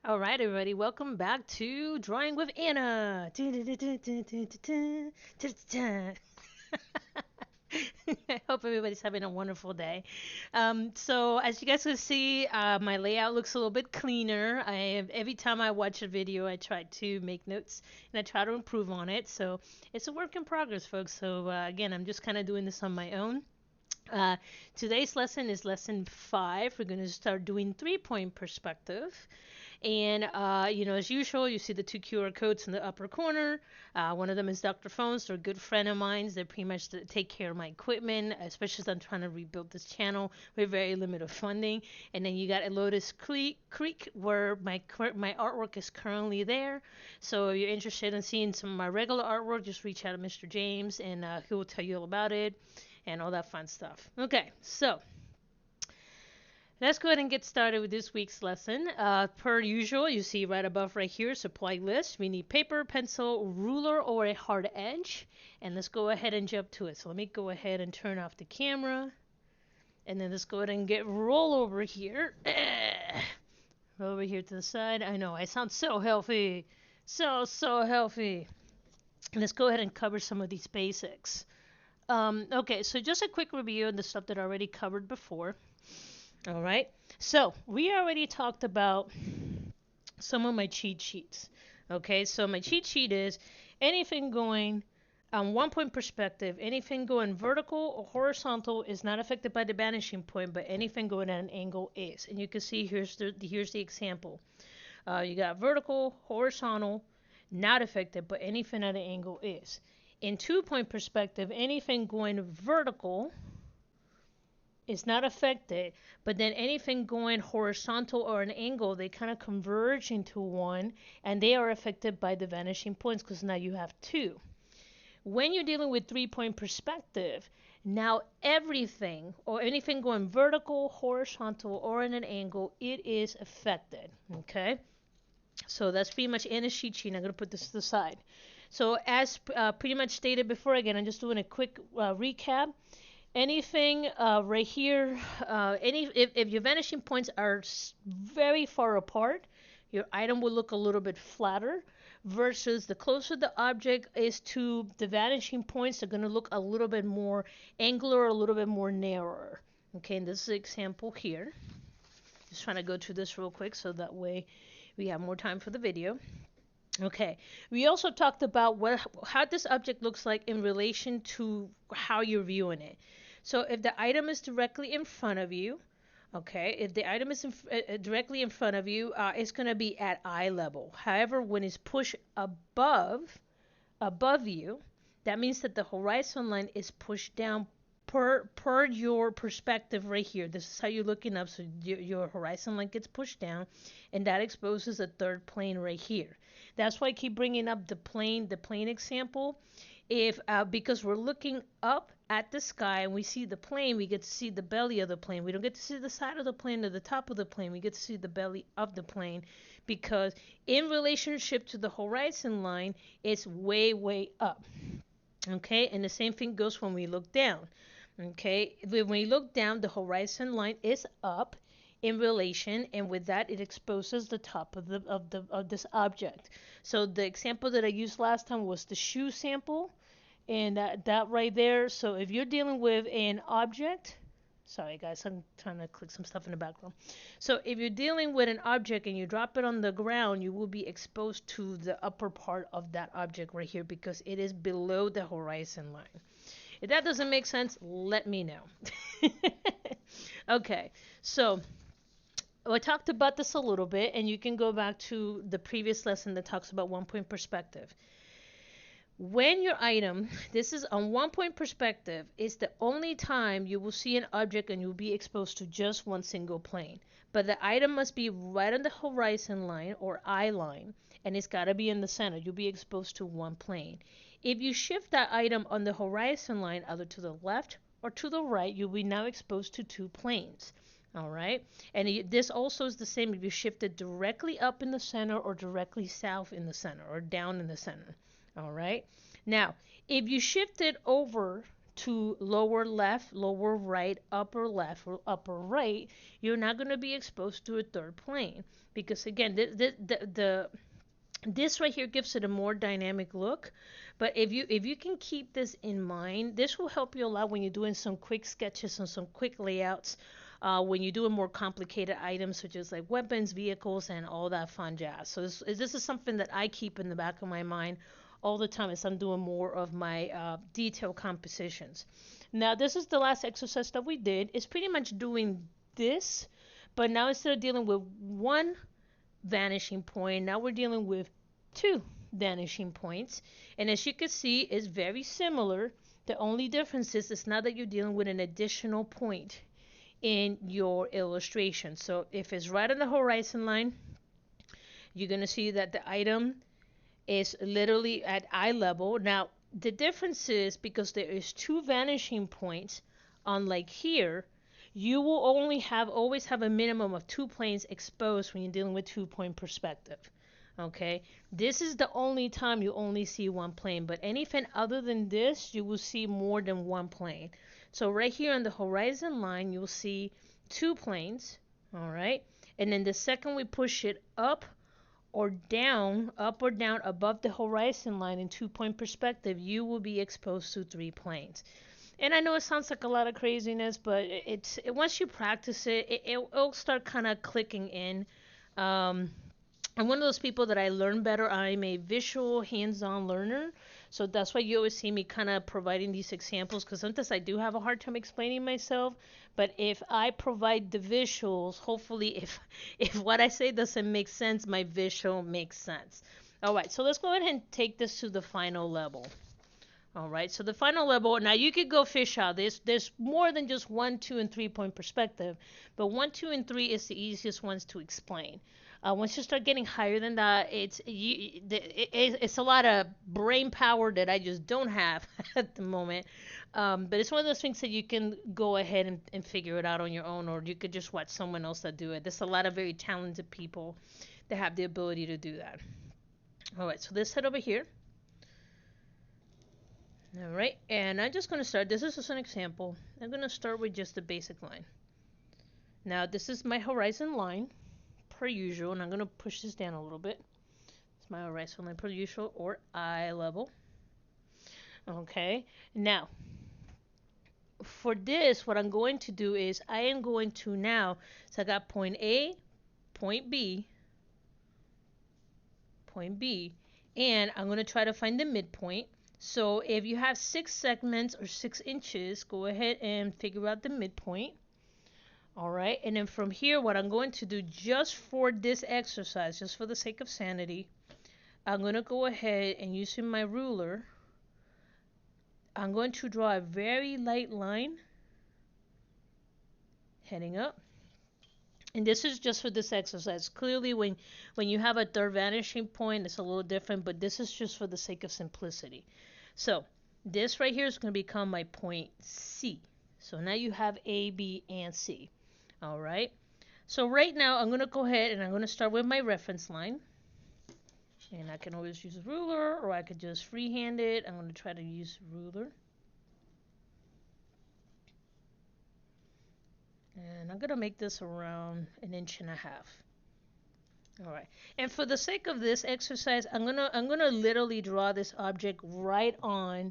All right, everybody, welcome back to Drawing with Anna. I hope everybody's having a wonderful day. So as you guys can see, my layout looks a little bit cleaner. Every time I watch a video, I try to make notes and I try to improve on it. So it's a work in progress, folks. So again, I'm just kind of doing this on my own. Uh, Today's lesson is lesson 5. We're going to start doing 3-point perspective. And, as usual, you see the two QR codes in the upper corner. One of them is Dr. Phones. They're a good friend of mine. They pretty much take care of my equipment, especially as I'm trying to rebuild this channel with very limited funding. And then you got a Creek, where my artwork is currently there. So if you're interested in seeing some of my regular artwork, just reach out to Mr. James, and he will tell you all about it and all that fun stuff. Okay, so let's go ahead and get started with this week's lesson. Per usual, you see right above right here, supply list. We need paper, pencil, ruler, or a hard edge. And let's go ahead and jump to it. So let me go ahead and turn off the camera. And then let's go ahead and roll over here. Roll over here to the side. I know, I sound so healthy. So healthy. Let's go ahead and cover some of these basics. Okay, so just a quick review of the stuff that I already covered before. All right, so we already talked about some of my cheat sheets. Okay, so my cheat sheet is anything going on 1-point perspective, anything going vertical or horizontal is not affected by the vanishing point, but anything going at an angle is. And you can see here's the example. You got vertical, horizontal, not affected, but anything at an angle is. In 2-point perspective, anything going vertical is not affected, but then anything going horizontal or an angle, they kind of converge into one, and they are affected by the vanishing points because now you have two. When you're dealing with 3-point perspective, now everything or anything going vertical, horizontal, or in an angle, it is affected. Okay, so that's pretty much in a cheat sheet. I'm going to put this to the side. So as pretty much stated before, again, I'm just doing a quick recap. Anything right here, if your vanishing points are very far apart, your item will look a little bit flatter, versus the closer the object is to the vanishing points, they're going to look a little bit more angular, a little bit more narrower. Okay, and this is an example here. Just trying to go through this real quick so that way we have more time for the video. Okay, we also talked about how this object looks like in relation to how you're viewing it. So if the item is directly in front of you, okay, if the item is directly in front of you, it's going to be at eye level. However, when it's pushed above you, that means that the horizon line is pushed down per your perspective right here. This is how you're looking up, so your horizon line gets pushed down, and that exposes a third plane right here. That's why I keep bringing up the plane example. If because we're looking up at the sky and we see the plane, we get to see the belly of the plane. We don't get to see the side of the plane or the top of the plane. We get to see the belly of the plane, because in relationship to the horizon line, it's way up. Okay, and the same thing goes when we look down. Okay, when we look down, the horizon line is up in relation, and with that it exposes the top of this object. So the example that I used last time was the shoe sample, and that right there. So if you're dealing with an object, sorry guys, I'm trying to click some stuff in the background. So if you're dealing with an object and you drop it on the ground, you will be exposed to the upper part of that object right here, because it is below the horizon line. If that doesn't make sense, let me know. Okay, so I talked about this a little bit, and you can go back to the previous lesson that talks about 1-point perspective. When your item, this is on 1-point perspective, is the only time you will see an object and you'll be exposed to just one single plane. But the item must be right on the horizon line or eye line, and it's got to be in the center. You'll be exposed to one plane. If you shift that item on the horizon line either to the left or to the right, you'll be now exposed to two planes. All right, and this also is the same if you shift it directly up in the center or directly south in the center or down in the center. All right, now if you shift it over to lower left, lower right, upper left, or upper right, you're not going to be exposed to a third plane. Because again, this right here gives it a more dynamic look. But if you can keep this in mind, this will help you a lot when you're doing some quick sketches and some quick layouts, when you're doing more complicated items such as like weapons, vehicles, and all that fun jazz. So this is something that I keep in the back of my mind all the time as I'm doing more of my detail compositions. Now this is the last exercise that we did. It's pretty much doing this, but now instead of dealing with one vanishing point, now we're dealing with two vanishing points. And as you can see, it's very similar. The only difference is it's now that you're dealing with an additional point in your illustration. So if it's right on the horizon line, you're going to see that the item is literally at eye level. Now, the difference is because there is two vanishing points, unlike here, you will only have always have a minimum of two planes exposed when you're dealing with 2-point perspective. Okay, this is the only time you only see one plane, but anything other than this, you will see more than one plane. So right here on the horizon line, you'll see two planes, all right? And then the second we push it up or down above the horizon line in 2-point perspective, you will be exposed to three planes. And I know it sounds like a lot of craziness, but once you practice it'll start kind of clicking in. I'm one of those people that I learn better. I'm a visual, hands-on learner. So that's why you always see me kind of providing these examples, because sometimes I do have a hard time explaining myself. But if I provide the visuals, hopefully if what I say doesn't make sense, my visual makes sense. All right, so let's go ahead and take this to the final level. All right, so the final level, now you could go fish out. There's more than just 1, 2, and 3-point perspective, but 1, 2, and 3 is the easiest ones to explain. Once you start getting higher than that, it's a lot of brain power that I just don't have at the moment. But it's one of those things that you can go ahead and figure it out on your own, or you could just watch someone else that do it. There's a lot of very talented people that have the ability to do that. All right, so let's head over here. All right, and I'm just going to start. This is just an example. I'm going to start with just the basic line. Now, this is my horizon line, per usual, and I'm going to push this down a little bit. It's my horizon line per usual, or eye level. Okay, now, for this, what I'm going to do is I am going to now, so I got point A, point B, and I'm going to try to find the midpoint. So if you have 6 segments or 6 inches, go ahead and figure out the midpoint. All right, and then from here, what I'm going to do just for this exercise, just for the sake of sanity, I'm going to go ahead and using my ruler, I'm going to draw a very light line heading up. And this is just for this exercise. Clearly, when you have a third vanishing point, it's a little different, but this is just for the sake of simplicity. So this right here is going to become my point C. So now you have A, B, and C. All right. So right now I'm going to go ahead and I'm going to start with my reference line. And I can always use a ruler, or I could just freehand it. I'm going to try to use a ruler. And I'm going to make this around 1.5 inches. All right, and for the sake of this exercise, I'm gonna literally draw this object right on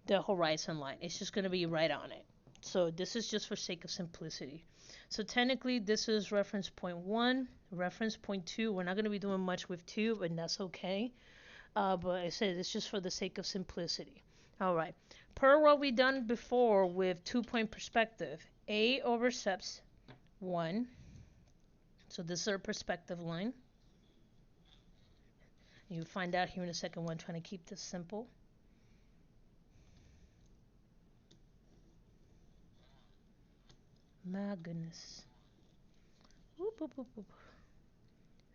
the horizon line. It's just gonna be right on it. So this is just for sake of simplicity. So technically, this is reference point 1, reference point 2. We're not gonna be doing much with 2, and that's okay. But I said it's just for the sake of simplicity. All right, per what we done before with 2-point perspective, A oversteps 1. So this is our perspective line. You'll find out here in a second why I'm trying to keep this simple. My goodness. Whoop, whoop, whoop, whoop.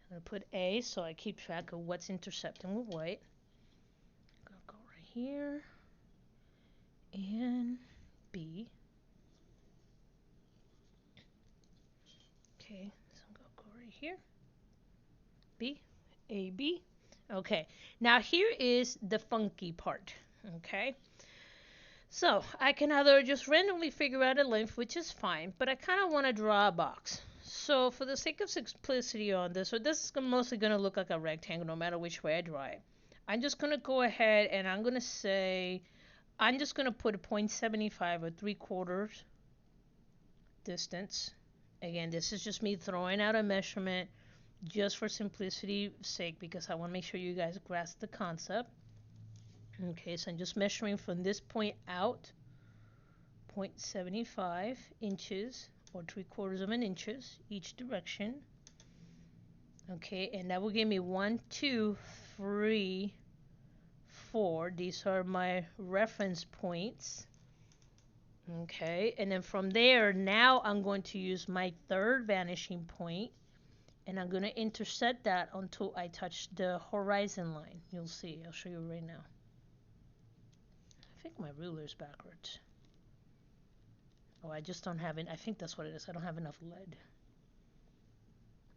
I'm going to put A so I keep track of what's intersecting with white. I'm going to go right here. And B. Okay, so I'm going to go right here. B, A, B. Okay, now here is the funky part, okay? So I can either just randomly figure out a length, which is fine, but I kind of want to draw a box. So for the sake of simplicity on this, so this is mostly going to look like a rectangle no matter which way I draw it. I'm just going to go ahead and I'm going to say, I'm just going to put a 0.75 or 3/4 distance. Again, this is just me throwing out a measurement just for simplicity's sake because I want to make sure you guys grasp the concept. Okay, so I'm just measuring from this point out 0.75 inches or 3/4 of an inches each direction. Okay, and that will give me 1, 2, 3, 4. These are my reference points. Okay, and then from there, now I'm going to use my third vanishing point, and I'm going to intersect that until I touch the horizon line. You'll see. I'll show you right now. I think my ruler's backwards. Oh, I just don't have it. I think that's what it is. I don't have enough lead.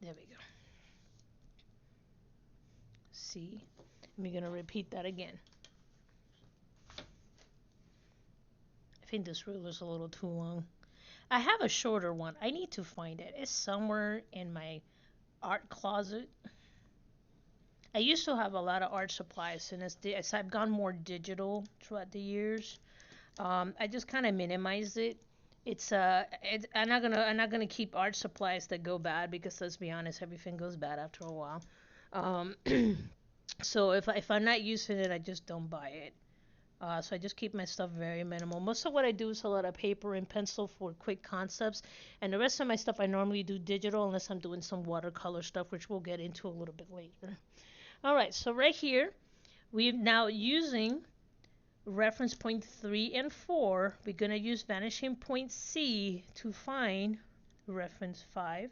There we go. See? We're going to repeat that again. I think this ruler's a little too long. I have a shorter one. I need to find it. It's somewhere in my art closet. I used to have a lot of art supplies, and as I've gone more digital throughout the years, I just kind of minimized it. I'm not gonna keep art supplies that go bad because let's be honest, everything goes bad after a while. Um, so if I'm not using it, I just don't buy it. So I just keep my stuff very minimal. Most of what I do is a lot of paper and pencil for quick concepts, and the rest of my stuff I normally do digital unless I'm doing some watercolor stuff, which we'll get into a little bit later. All right, so right here, we're now using reference point 3 and 4. We're going to use vanishing point C to find reference 5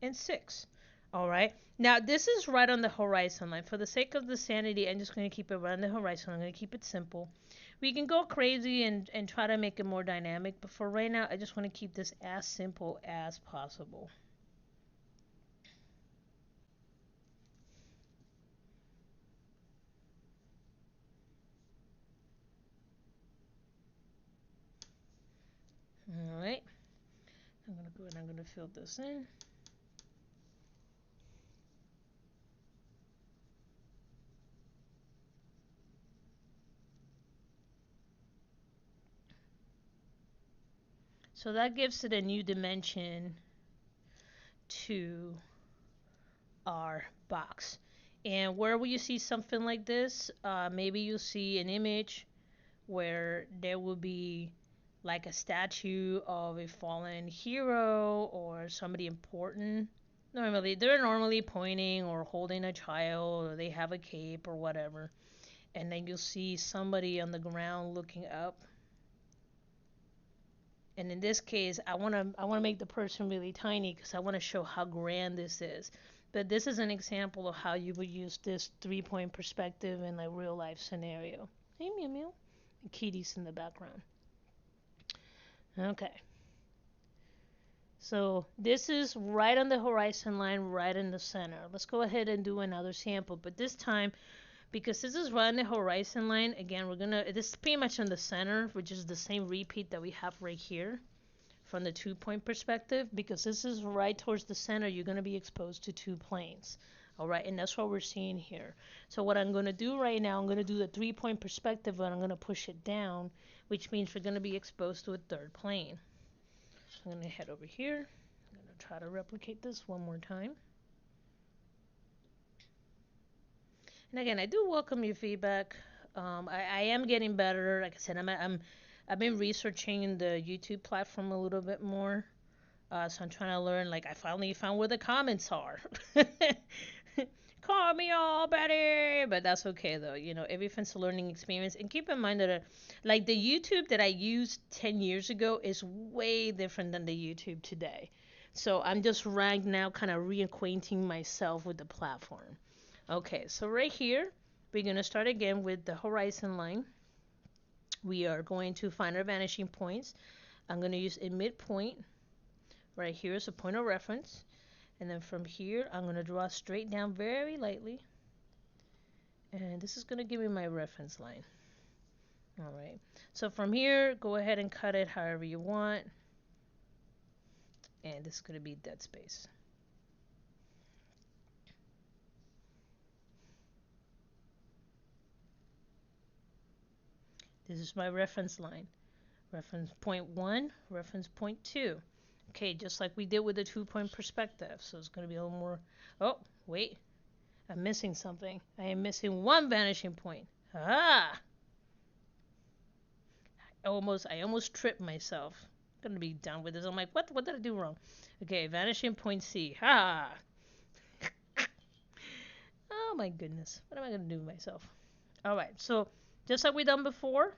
and 6. All right. Now, this is right on the horizon line. For the sake of the sanity, I'm just going to keep it right on the horizon. I'm going to keep it simple. We can go crazy and try to make it more dynamic, but for right now, I just want to keep this as simple as possible. All right. I'm going to go and I'm going to fill this in. So that gives it a new dimension to our box. And where will you see something like this? Maybe you'll see an image where there will be like a statue of a fallen hero or somebody important. They're normally pointing or holding a child or they have a cape or whatever. And then you'll see somebody on the ground looking up. And in this case, I want to make the person really tiny because I want to show how grand this is. But this is an example of how you would use this 3-point perspective in a real life scenario. Hey, Mew Mew. And Kitty's in the background. Okay. So this is right on the horizon line, right in the center. Let's go ahead and do another sample. But this time, because this is right on the horizon line, again, this is pretty much in the center, which is the same repeat that we have right here from the 2-point perspective. Because this is right towards the center, you're going to be exposed to 2 planes. All right, and that's what we're seeing here. So what I'm going to do right now, I'm going to do the 3-point perspective, and I'm going to push it down, which means we're going to be exposed to a 3rd plane. So I'm going to head over here. I'm going to try to replicate this one more time. And again, I do welcome your feedback. I am getting better. Like I said, I've been researching the YouTube platform a little bit more. So I'm trying to learn. Like I finally found where the comments are. Call me all Betty, but that's okay though. Everything's a learning experience. And keep in mind that, like the YouTube that I used 10 years ago is way different than the YouTube today. So I'm just right now kind of reacquainting myself with the platform. Okay, so right here, we're going to start again with the horizon line. We are going to find our vanishing points. I'm going to use a midpoint. Right here is a point of reference. And then from here, I'm going to draw straight down very lightly. And this is going to give me my reference line. All right. So from here, go ahead and cut it however you want. And this is going to be dead space. This is my reference line. Reference point 1, reference point 2. Okay, just like we did with the 2-point perspective. So it's going to be a little more. Oh, wait. I'm missing something. I am missing one vanishing point. Ah! I almost tripped myself. I'm gonna be done with this. I'm like, what did I do wrong? Okay, vanishing point C. Ha! Oh my goodness. What am I gonna do with myself? Alright, so just like we done before,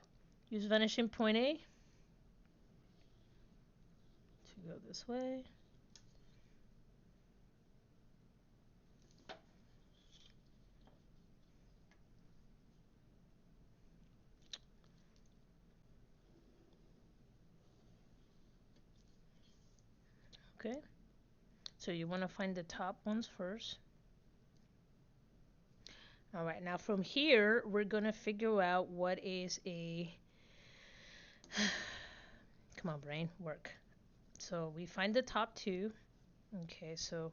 use vanishing point A to go this way. Okay. So you want to find the top ones first. Alright, now from here, we're gonna figure out what is a come on, brain, work. So we find the top two. Okay, so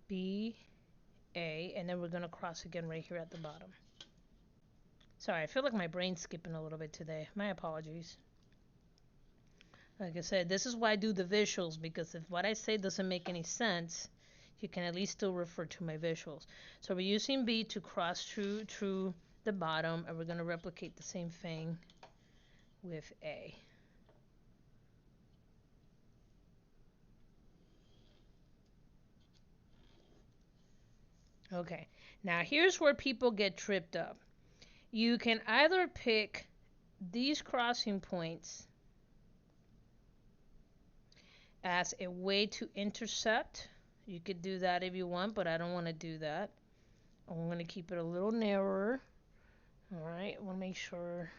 B, A, and then we're gonna cross again right here at the bottom. Sorry, I feel like my brain's skipping a little bit today. My apologies. Like I said, this is why I do the visuals, because if what I say doesn't make any sense, you can at least still refer to my visuals. So we're using B to cross through the bottom, and we're gonna replicate the same thing with A. Okay, now here's where people get tripped up. You can either pick these crossing points as a way to intercept. You could do that if you want, but I don't want to do that. I'm going to keep it a little narrower. Alright, I want to make sure.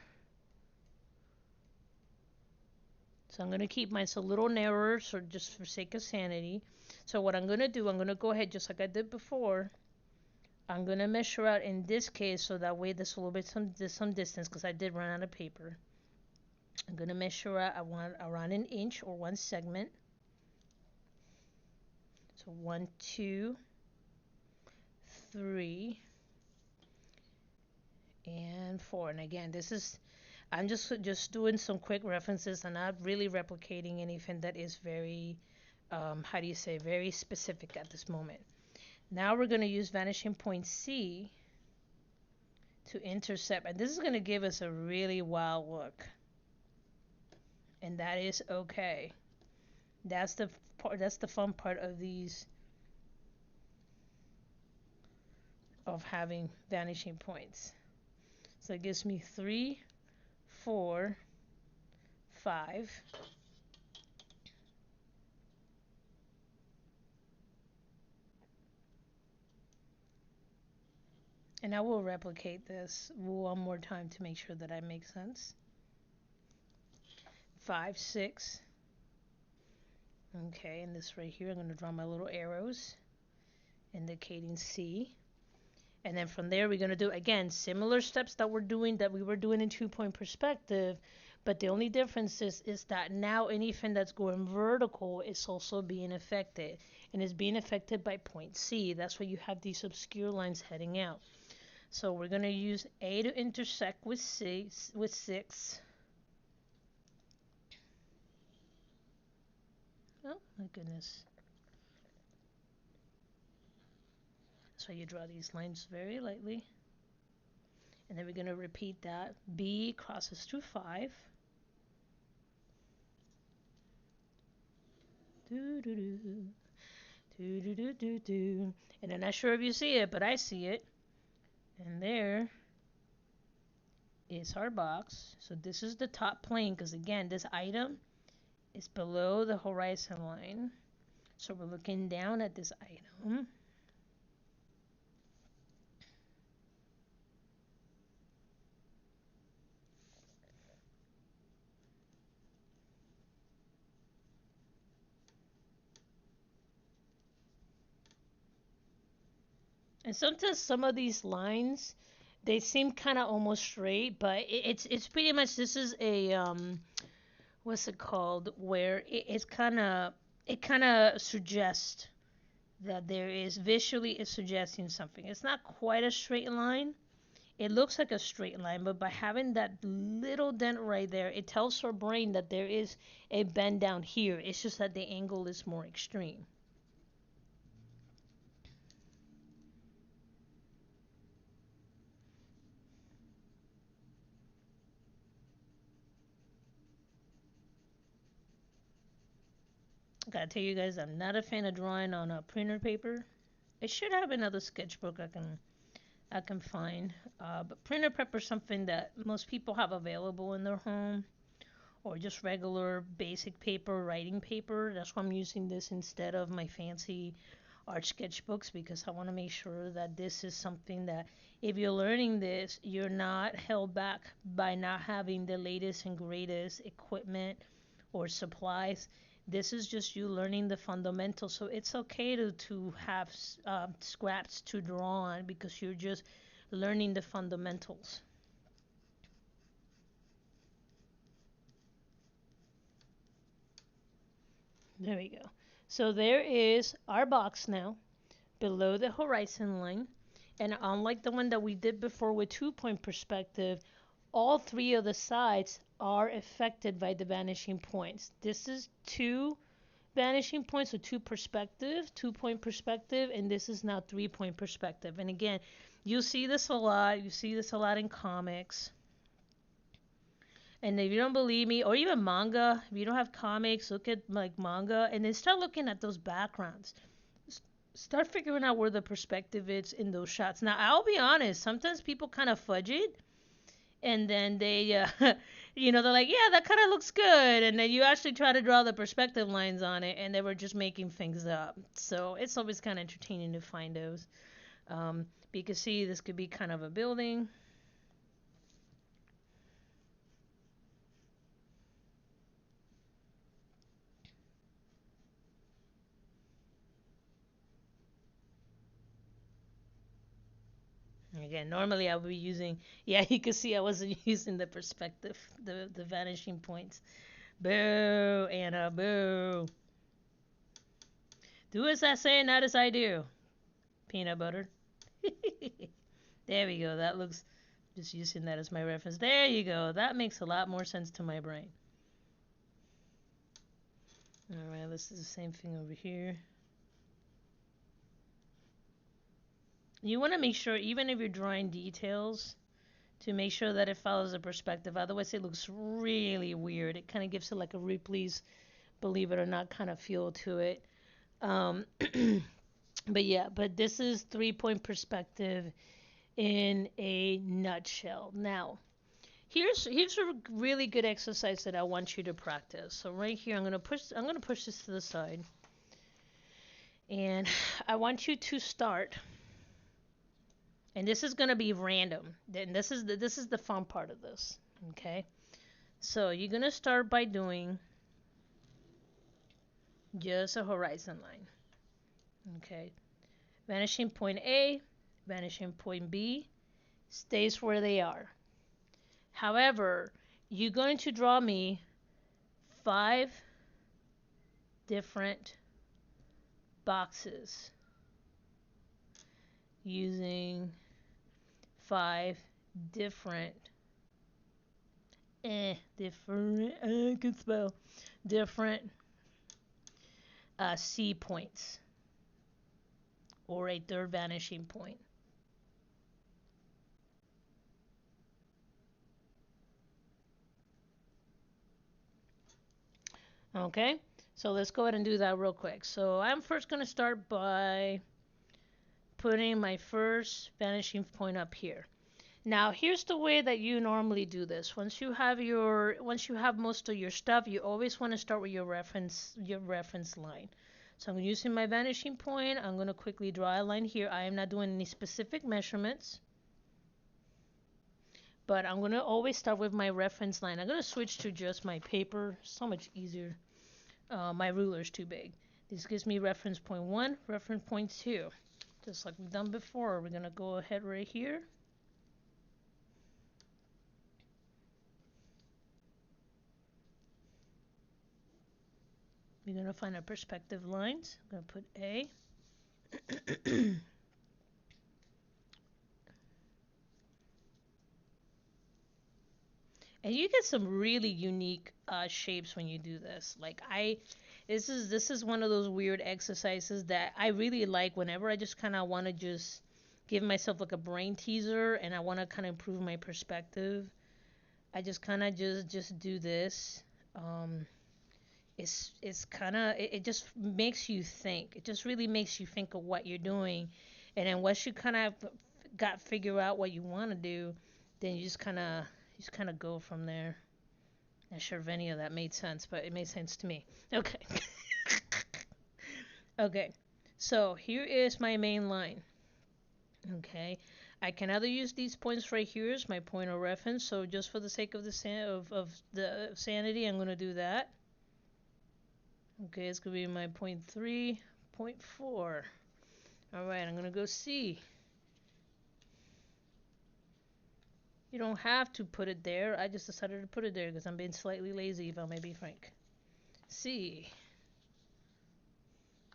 So I'm going to keep mine a little narrower, so just for sake of sanity. So what I'm going to do, I'm going to go ahead just like I did before. I'm going to measure out in this case, so that way there's a little bit some distance, because I did run out of paper. I'm going to measure out, I want around an inch or one segment. So 1, 2, 3, and 4. And again, this is, I'm just doing some quick references and not really replicating anything that is very, how do you say, very specific at this moment. Now we're going to use vanishing point C to intercept, and this is going to give us a really wild look, and that is okay. That's the part. That's the fun part of these, of having vanishing points. So it gives me 3, 4, 5. And I will replicate this one more time to make sure that I make sense. 5, 6. Okay, and this right here, I'm going to draw my little arrows indicating C. And then from there, we're going to do, again, similar steps that we were doing in 2-point perspective. But the only difference is that now anything that's going vertical is also being affected. And is being affected by point C. That's why you have these obscure lines heading out. So we're going to use A to intersect with 6. Oh, my goodness. So you draw these lines very lightly. And then we're going to repeat that. B crosses through 5. Do, do, do. Do, do, do, do, do. And I'm not sure if you see it, but I see it. And there is our box. So this is the top plane, because again, this item is below the horizon line. So we're looking down at this item. And sometimes some of these lines, They seem kind of almost straight, but it's pretty much, this is a what's it called, where it kind of suggests that there is, visually it's suggesting something. It's not quite a straight line. It looks like a straight line, but by having that little dent right there, it tells our brain that there is a bend down here. It's just that the angle is more extreme. I gotta tell you guys, I'm not a fan of drawing on a printer paper. I should have another sketchbook I can find. But printer paper is something that most people have available in their home, or just regular basic paper, writing paper. That's why I'm using this instead of my fancy art sketchbooks, because I want to make sure that this is something that, if you're learning this, you're not held back by not having the latest and greatest equipment or supplies. This is just you learning the fundamentals. So it's okay to have scraps to draw on, because you're just learning the fundamentals. There we go. So there is our box now below the horizon line. And unlike the one that we did before with 2 point perspective, all three of the sides are affected by the vanishing points. This is two vanishing points, or two perspective, 2 point perspective, and this is now 3 point perspective. And again, you see this a lot. You see this a lot in comics. And if you don't believe me, or even manga, if you don't have comics, look at like manga, and then start looking at those backgrounds. Start figuring out where the perspective is in those shots. Now, I'll be honest, sometimes people kind of fudge it, and then they, they're like, yeah, that kind of looks good. And then you actually try to draw the perspective lines on it, and they were just making things up. So it's always kind of entertaining to find those. But you can see this could be kind of a building. Again, normally I would be using, yeah, you can see I wasn't using the perspective, the vanishing points. Boo, Anna, boo. Do as I say, not as I do. Peanut butter. There we go. That looks, just using that as my reference. There you go. That makes a lot more sense to my brain. Alright, let's do the same thing over here. You want to make sure, even if you're drawing details, to make sure that it follows the perspective. Otherwise, it looks really weird. It kind of gives it like a Ripley's Believe It or Not kind of feel to it. Um, but yeah, but this is 3 point perspective in a nutshell. Now, here's a really good exercise that I want you to practice. So right here, I'm gonna push this to the side, and I want you to start. And this is gonna be random. And this is the fun part of this. Okay. So you're gonna start by doing just a horizon line. Okay. Vanishing point A, vanishing point B stays where they are. However, you're going to draw me 5 different boxes using 5 different I can spell different C points, or a third vanishing point. Okay, so let's go ahead and do that real quick. So I'm first going to start by putting my first vanishing point up here. Now, here's the way that you normally do this. Once you have most of your stuff, you always want to start with your reference line. So I'm using my vanishing point. I'm going to quickly draw a line here. I am not doing any specific measurements, but I'm going to always start with my reference line. I'm going to switch to just my paper. So much easier. My ruler's too big. This gives me reference point 1, reference point 2. Just like we've done before, we're going to go ahead right here. we're going to find our perspective lines. I'm going to put A. And you get some really unique shapes when you do this. Like this is one of those weird exercises that I really like whenever I just kind of want to just give myself like a brain teaser and I want to kind of improve my perspective. I just kind of just do this. Um, it's kind of it just makes you think. It just really makes you think of what you're doing, and then once you kind of got figure out what you want to do, then you just kind of go from there. Not sure if any of that made sense, but it made sense to me. Okay. Okay. So here is my main line. Okay. I can either use these points right here as my point of reference. So just for the sake of of the sanity, I'm going to do that. Okay, it's going to be my point 3, point 4. All right, I'm going to go C. You don't have to put it there. I just decided to put it there because I'm being slightly lazy, if I may be frank. C.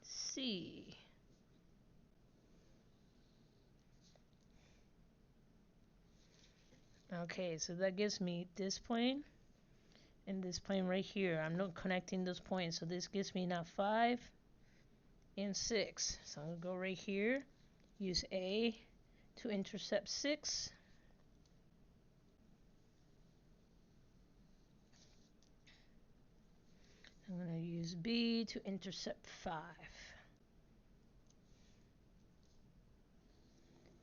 C. Okay, so that gives me this plane and this plane right here. I'm not connecting those points, so this gives me now 5 and 6. So I'm going to go right here, use A to intercept 6. I'm going to use B to intercept 5.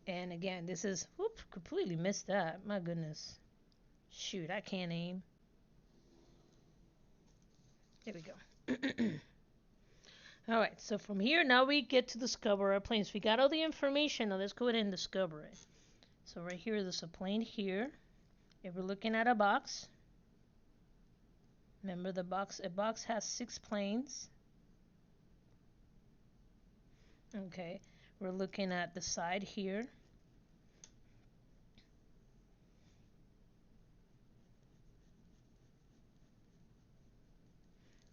And again, this is, whoop, completely missed that. My goodness. Shoot, I can't aim. There we go. All right, so from here, now we get to discover our planes. We got all the information. Now let's go ahead and discover it. So right here, there's a plane here. If we're looking at a box, remember a box has 6 planes. Okay, we're looking at the side here.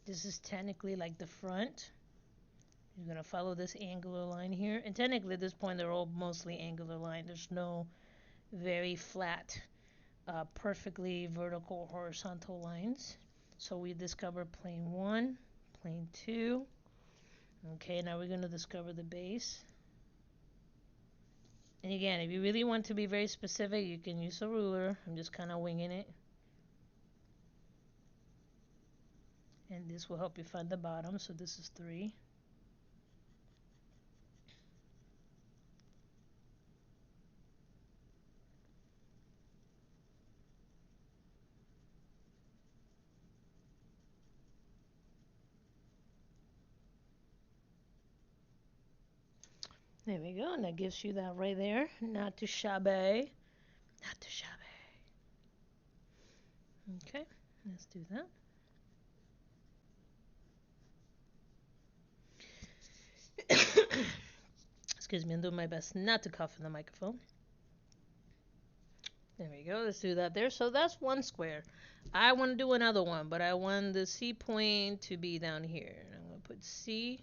This is technically like the front. You're going to follow this angular line here. And technically at this point, they're all mostly angular line. There's no very flat, perfectly vertical horizontal lines. So we discover plane 1, plane 2. Okay, now we're going to discover the base. And again, if you really want to be very specific, you can use a ruler. I'm just kind of winging it. And this will help you find the bottom. So this is 3. There we go, and that gives you that right there. Not too shabby. Not too shabby. Okay, let's do that. Excuse me, I'm doing my best not to cough in the microphone. There we go, let's do that there. So that's one square. I want to do another one, but I want the C point to be down here. I'm going to put C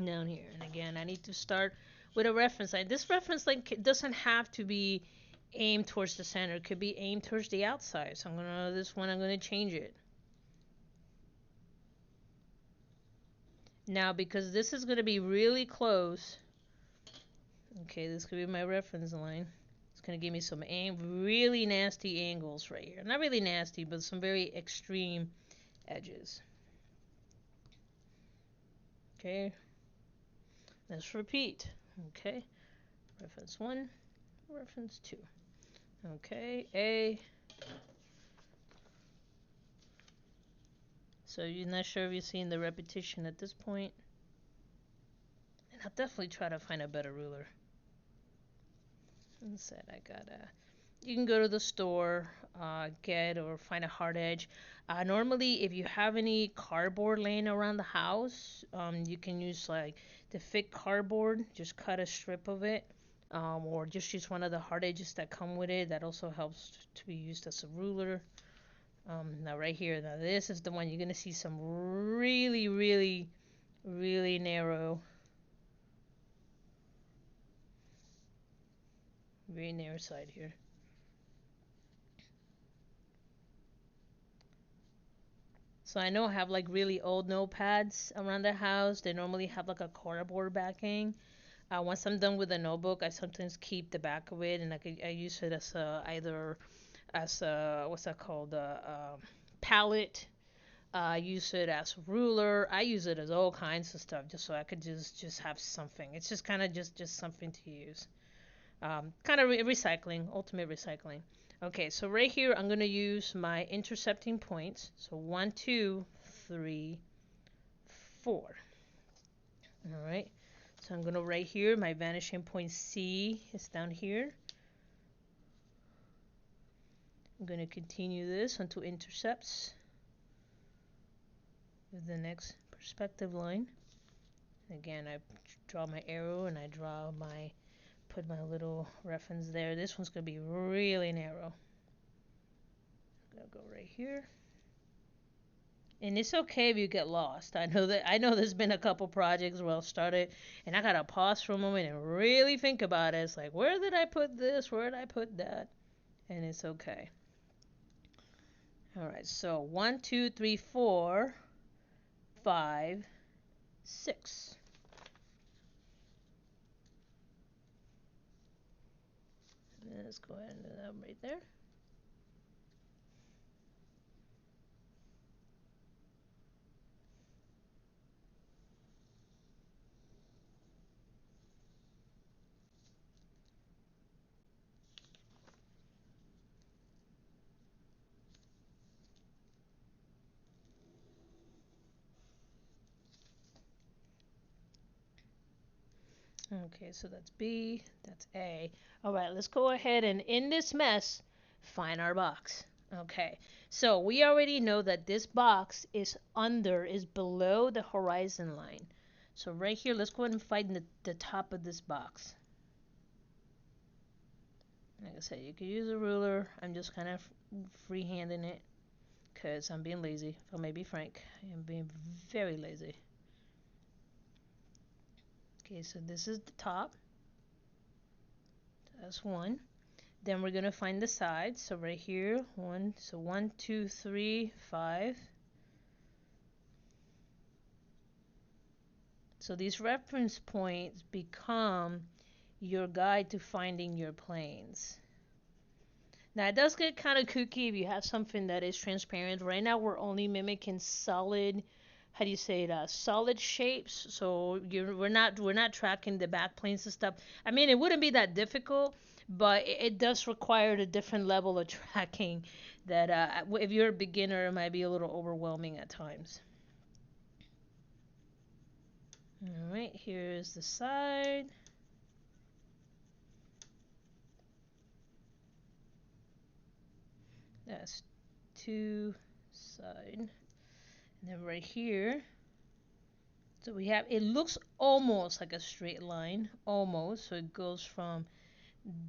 down here. And again, I need to start with a reference line. This reference line doesn't have to be aimed towards the center. It could be aimed towards the outside. So this one, I'm going to change it. Now, because this is going to be really close, okay, this could be my reference line. It's going to give me some really nasty angles right here. Not really nasty, but some very extreme edges. Okay, let's repeat. Okay, reference 1, reference 2. Okay, A. So you're not sure if you're seeing the repetition at this point. And I'll definitely try to find a better ruler. Instead, you can go to the store, get or find a hard edge. Normally, if you have any cardboard laying around the house, you can use like the thick cardboard, just cut a strip of it, or just use one of the hard edges that come with it. That also helps to be used as a ruler. Now right here, now this is the one you're gonna see some really, really, really narrow, very narrow side here. So I know I have like really old notepads around the house. They normally have like a cardboard backing. Once I'm done with the notebook, I sometimes keep the back of it, and I use it as either as what's that called, palette. I use it as ruler. I use it as all kinds of stuff, just so I could just have something. It's just kind of just something to use. Kind of recycling, ultimate recycling. Okay, so right here I'm gonna use my intercepting points. So 1, 2, 3, 4. All right. So I'm gonna right here. My vanishing point C is down here. I'm gonna continue this until intercepts with the next perspective line. Again, I draw my arrow and I draw my put my little reference there. This one's gonna be really narrow. I'm gonna go right here. And it's okay if you get lost. I know there's been a couple projects where I'll start it and I gotta pause for a moment and really think about it. It's like, where did I put this? Where did I put that? And it's okay. Alright, so 1, 2, 3, 4, 5, 6. Let's go ahead and do that right there. Okay, so that's B, that's A. Alright, let's go ahead and in this mess, find our box. Okay, so we already know that this box is below the horizon line. So right here, let's go ahead and find the top of this box. Like I said, you could use a ruler. I'm just kind of freehanding it because I'm being lazy. If I may be frank, I am being very lazy. Okay, so this is the top. That's one. Then we're gonna find the sides. So right here, one. So 1, 2, 3, 5. So these reference points become your guide to finding your planes. Now it does get kind of kooky if you have something that is transparent. Right now we're only mimicking solid, how do you say it, solid shapes. So we're not tracking the back planes and stuff. I mean, it wouldn't be that difficult, but it does require a different level of tracking that if you're a beginner, it might be a little overwhelming at times. All right, here's the side. That's 2 side. And then right here, so we have, it looks almost like a straight line, almost. So it goes from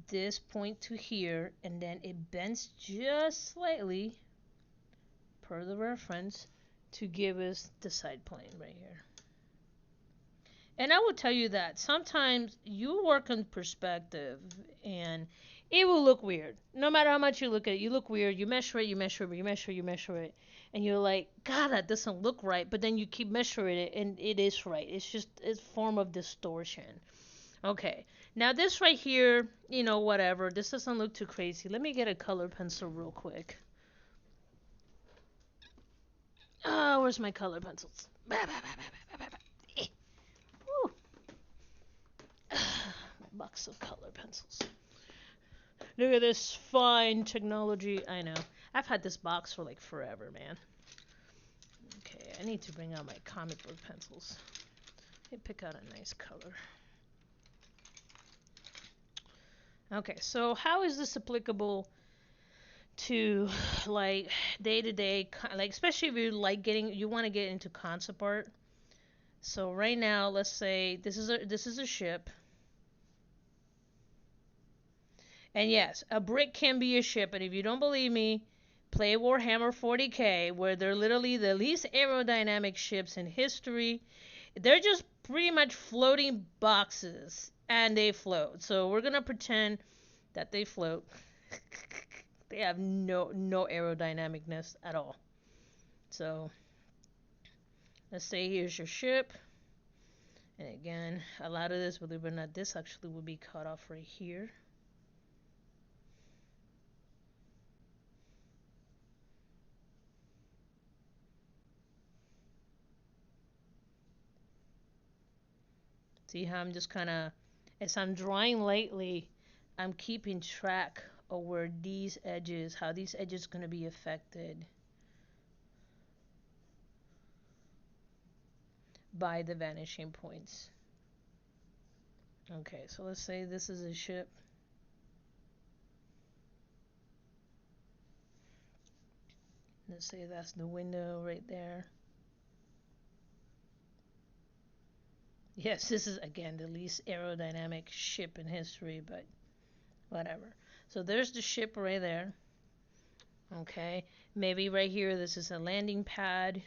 this point to here, and then it bends just slightly per the reference to give us the side plane right here. And I will tell you that sometimes you work in perspective and it will look weird. No matter how much you look at it, you look weird. You measure it, you measure it, you measure it, you measure it. And you're like, God, that doesn't look right. But then you keep measuring it and it is right. It's just a form of distortion. Okay. Now this right here, whatever. This doesn't look too crazy. Let me get a color pencil real quick. Oh, where's my color pencils? Box of color pencils. Look at this fine technology. I know. I've had this box for like forever, man. Okay, I need to bring out my comic book pencils. Let me pick out a nice color. Okay, so how is this applicable to like day to day, like especially if you want to get into concept art? So right now, let's say this is a ship. And yes, a brick can be a ship, and if you don't believe me, Play Warhammer 40K, where they're literally the least aerodynamic ships in history. They're just pretty much floating boxes, and they float. So we're gonna pretend that they float. They have no aerodynamicness at all. So let's say here's your ship. And again, a lot of this, believe it or not, this actually will be cut off right here. See how I'm just kind of, as I'm drawing lightly, I'm keeping track of where these edges, how these edges are going to be affected by the vanishing points. Okay, so let's say this is a ship. Let's say that's the window right there. Yes, this is again the least aerodynamic ship in history, but whatever. So there's the ship right there. Okay, maybe right here this is a landing pad.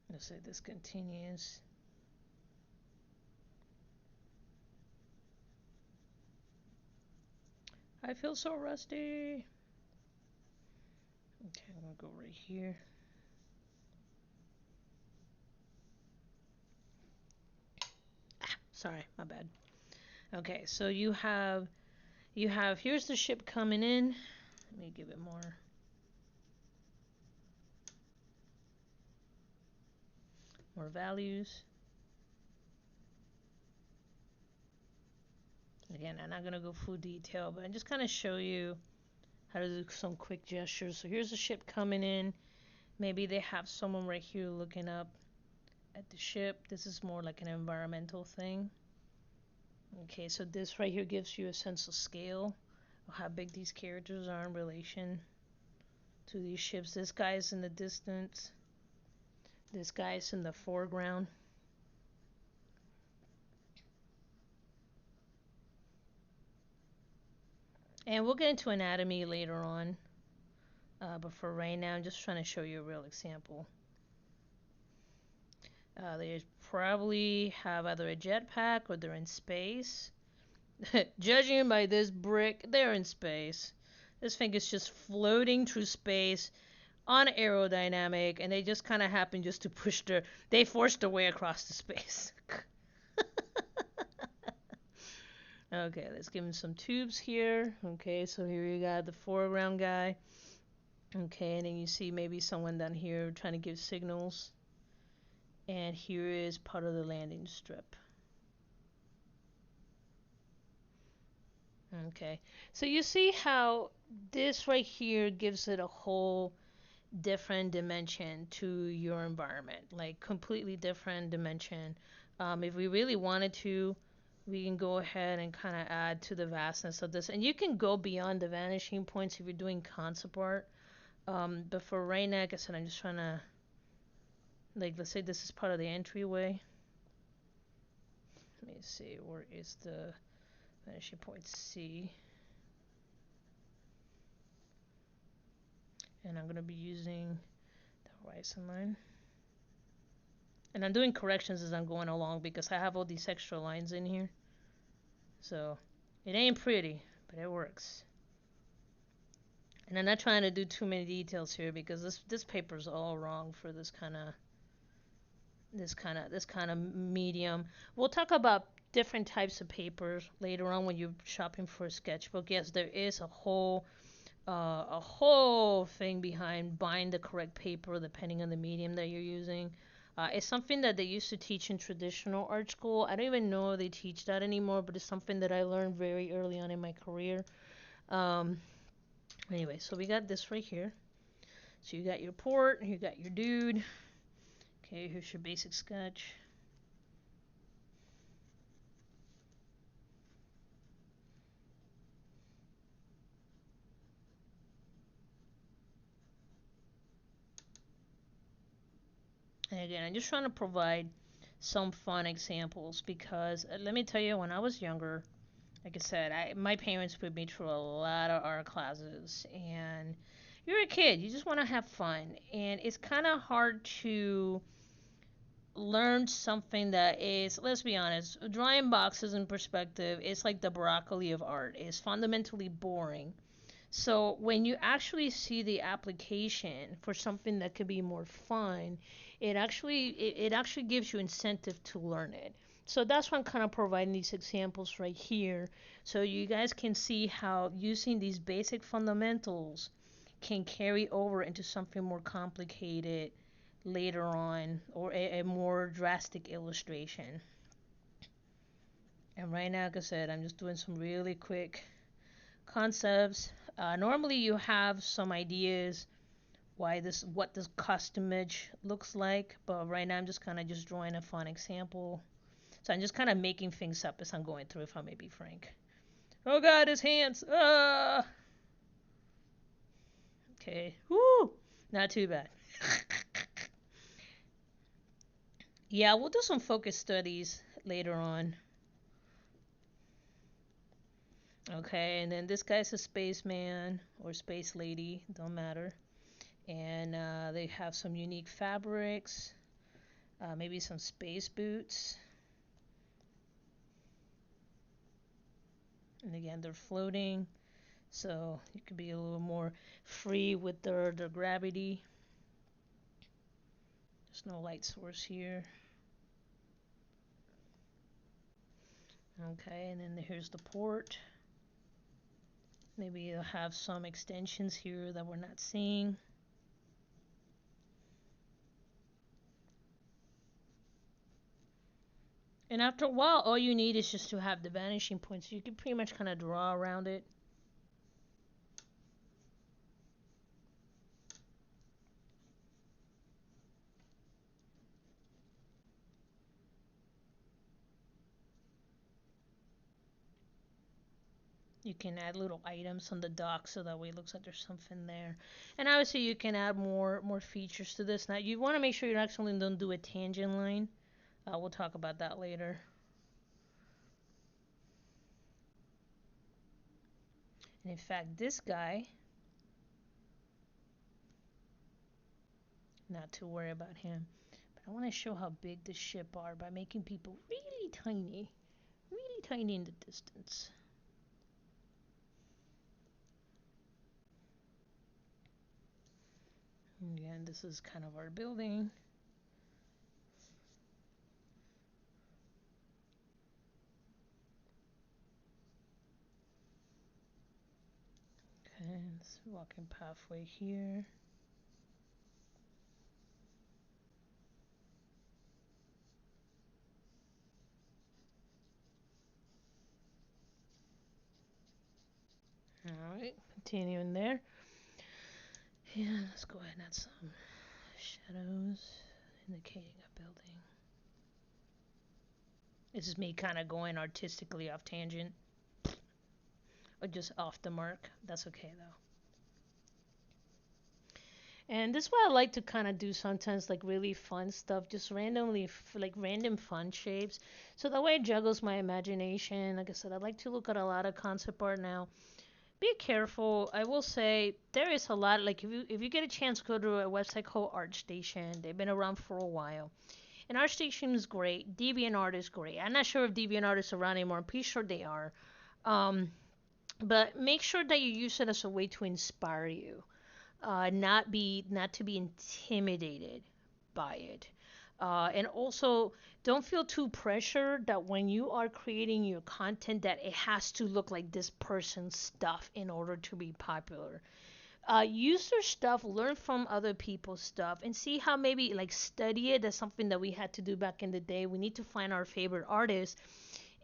Let's say this continues. I feel so rusty. Okay, I'm gonna go right here. Sorry, my bad. Okay, so you have here's the ship coming in. Let me give it more values. Again, I'm not gonna go full detail, but I just kind of show you how to do some quick gestures. So here's the ship coming in. Maybe they have someone right here looking up at the ship. This is more like an environmental thing. Okay, so this right here gives you a sense of scale of how big these characters are in relation to these ships. This guy's in the distance. This guy's in the foreground. And we'll get into anatomy later on. But for right now, I'm just trying to show you a real example. They probably have either a jetpack or they're in space. Judging by this brick, they're in space. This thing is just floating through space on aerodynamic, and they just kind of happen just to they forced their way across the space. Okay, let's give him some tubes here. Okay, so here you got the foreground guy. Okay, and then you see maybe someone down here trying to give signals. And here is part of the landing strip. Okay, so you see how this right here gives it a whole different dimension to your environment, like completely different dimension. If we really wanted to, we can go ahead and kind of add to the vastness of this, and you can go beyond the vanishing points if you're doing concept art. But for right now, like I said, I'm just trying to, like, let's say this is part of the entryway. Let me see, where is the vanishing point C? And I'm going to be using the horizon line. And I'm doing corrections as I'm going along because I have all these extra lines in here. So it ain't pretty, but it works. And I'm not trying to do too many details here because this paper's all wrong for this kind of medium. We'll talk about different types of papers later on when you're shopping for a sketchbook. Yes, there is a whole thing behind buying the correct paper depending on the medium that you're using. It's something that they used to teach in traditional art school. I don't even know if they teach that anymore, but it's something that I learned very early on in my career. Anyway, so we got this right here. So you got your port, you got your dude. Okay, here's your basic sketch. And again, I'm just trying to provide some fun examples because let me tell you, when I was younger, like I said, my parents put me through a lot of art classes, and you're a kid, you just want to have fun, and it's kind of hard to learn something that is, let's be honest, drawing boxes in perspective is like the broccoli of art. It's fundamentally boring. So when you actually see the application for something that could be more fun, it actually gives you incentive to learn it. So that's why I'm kind of providing these examples right here, so you guys can see how using these basic fundamentals can carry over into something more complicated later on, or a more drastic illustration. And right now, like I said, I'm just doing some really quick concepts. Normally, you have some ideas what this custom image looks like, but right now I'm just kind of just drawing a fun example. So I'm just kind of making things up as I'm going through, if I may be frank. Oh God, his hands! Okay, woo, not too bad. Yeah, we'll do some focus studies later on. Okay, and then this guy's a spaceman or space lady, don't matter. And they have some unique fabrics, maybe some space boots. And again, they're floating, so you can be a little more free with their gravity. There's no light source here. Okay, and then here's the port. Maybe you'll have some extensions here that we're not seeing. And after a while, all you need is just to have the vanishing point, so you can pretty much kind of draw around it. You can add little items on the dock, so that way it looks like there's something there. And obviously you can add more features to this. Now you want to make sure you actually don't do a tangent line. We'll talk about that later. And in fact, this guy, not to worry about him. But I want to show how big the ship are by making people really tiny in the distance. Again, this is kind of our building. Okay, this walking pathway here. Alright, continuing there. Yeah, let's go ahead and add some shadows indicating a building. This is me kind of going artistically off tangent. Or just off the mark. That's okay though. And this is what I like to kind of do sometimes, like really fun stuff, just randomly, like random fun shapes. So that way it juggles my imagination. Like I said, I like to look at a lot of concept art now. Be careful. I will say there is a lot. Like if you get a chance, go to a website called ArtStation. They've been around for a while, and ArtStation is great. DeviantArt is great. I'm not sure if DeviantArt is around anymore. I'm pretty sure they are. Um, but make sure that you use it as a way to inspire you, not to be intimidated by it. And also, don't feel too pressured that when you are creating your content that it has to look like this person's stuff in order to be popular. Use their stuff, learn from other people's stuff, and see how maybe like study it. That's something that we had to do back in the day. We need to find our favorite artists,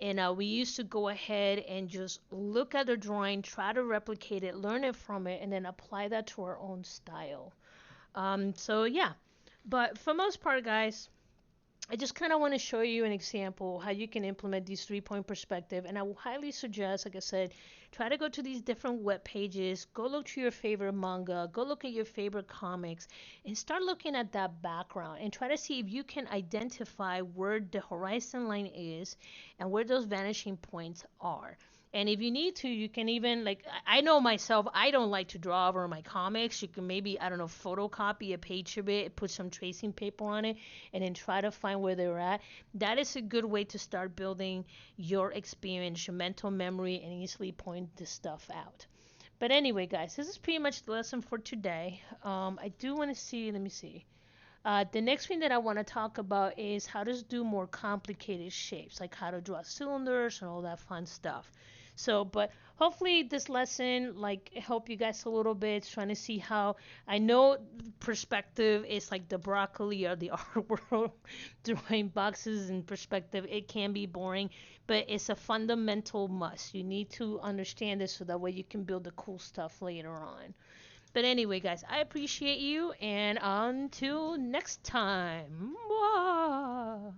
and we used to go ahead and just look at their drawing, try to replicate it, learn it from it, and then apply that to our own style. So yeah, but for most part, guys, I just kind of want to show you an example how you can implement these 3 point perspective. And I will highly suggest, like I said, try to go to these different web pages, go look to your favorite manga, go look at your favorite comics, and start looking at that background and try to see if you can identify where the horizon line is and where those vanishing points are. And if you need to, you can even, like, I know myself, I don't like to draw over my comics. You can maybe, I don't know, photocopy a page of it, put some tracing paper on it, and then try to find where they're at. That is a good way to start building your experience, your mental memory, and easily point this stuff out. But anyway, guys, this is pretty much the lesson for today. I do want to see, let me see. The next thing that I want to talk about is how to do more complicated shapes, like how to draw cylinders and all that fun stuff. So, but hopefully this lesson like help you guys a little bit, trying to see how I know perspective is like the broccoli or the art world. Drawing boxes in perspective, it can be boring, but it's a fundamental must. You need to understand this so that way you can build the cool stuff later on. But anyway, guys, I appreciate you, and until next time. Mwah!